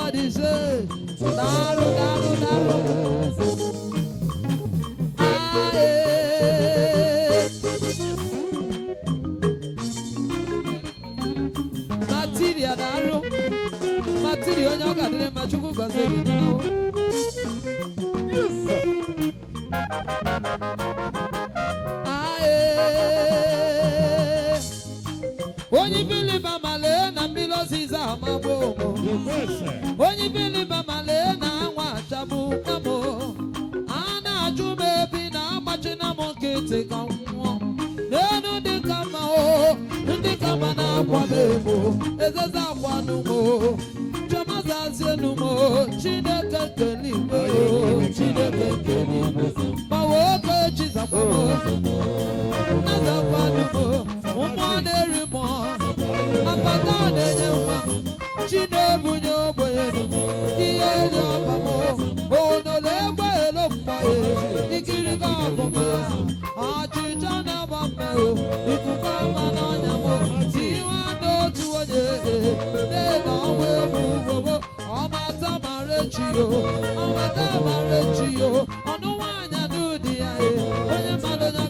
Somebody say, Daru, Daru, Daru. Material, Daru. Material, Yoga, Machuku, yes, sir. When you believe I'm alone, I'm below Caesar, my boy. When you believe I'm alone, I want Shabu, Namo. Anna, you may be now, but you know, monkey take on one. No, they come out, they come on up, whatever. As a one more. Jamaza no more. She doesn't leave. She doesn't leave. My work is a more. Another one more. One more. I'm a she never knew when he had a more. Oh, no, let me look for it. He can't go for me. I choose another man. He could come on your boat. See one door to a day. They don't move. I'm a Tamaretio. I'm a Tamaretio. On the one I do the eye. When your mother got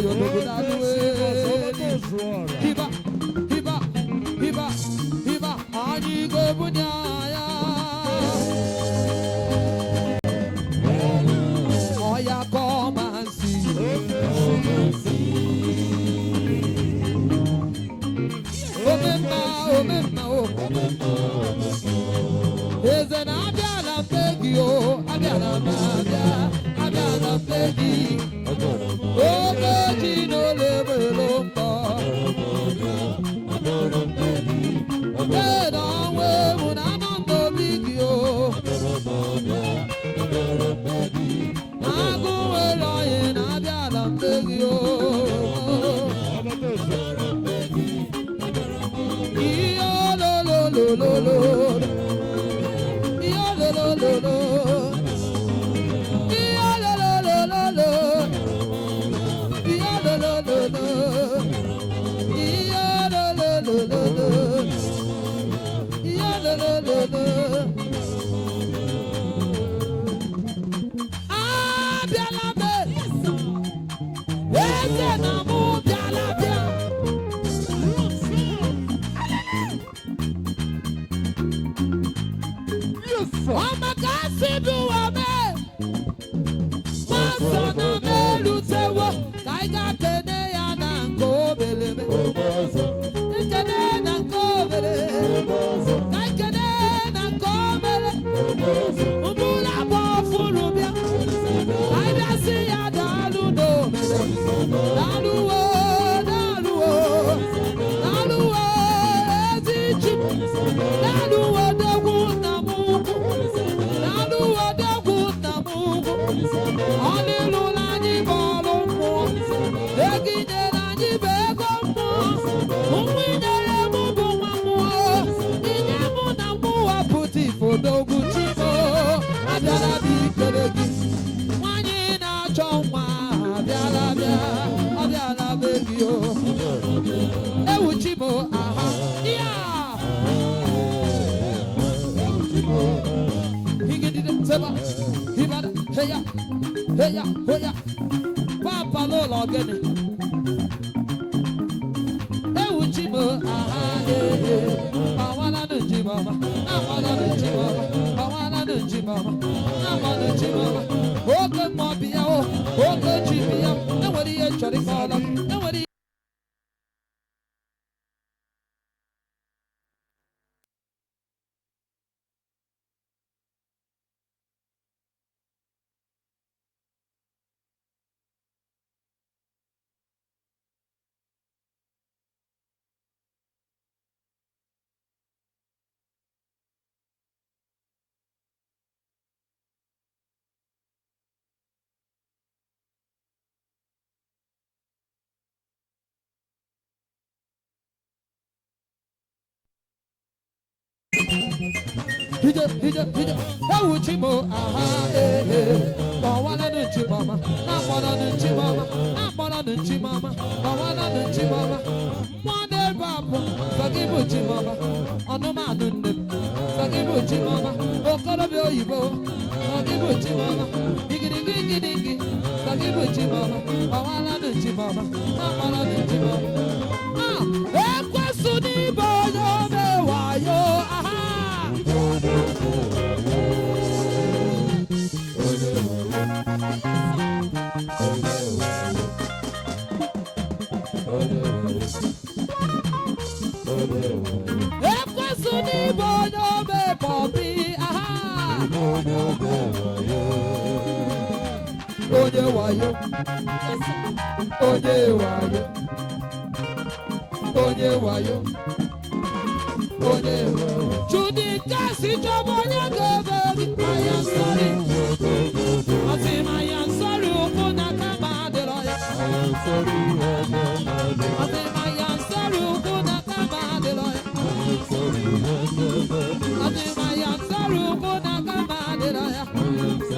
Hallelujah. Oya, oya. Papa Lola Gene. Ewuchimo, aha, Bawana no Jimama. Amana no Jimama. Bawana no Jimama. Amana no Jimama. Oke Mobia, Oke Jimia. Nobody is trying to call up. Nobody. Hija, Ewuchimo, aha, Bawana no Jimama, Amana no Jimama, Amana no Jimama, Bawana no Jimama, Mwane Babu, Sagibu Jimama, Anuma Nunde, Sagibu Jimama, Okorobe Oyibo, Sagibu Jimama, Diggy, Sagibu Jimama, Bawana no Jimama, Amana no Jimama. Ekwasuni boyo mewayo, aha. Ekwasuni boyo me popi, aha. Oye wayo, oye wayo, oye wayo. Judy Cassie Jobonya Gobi, I am sorry. I say I am sorry, Ukuna Kama de Loya. I am sorry, I say I am sorry, Ukuna Kama de Loya. I say I am sorry, Ukuna Kama de Loya.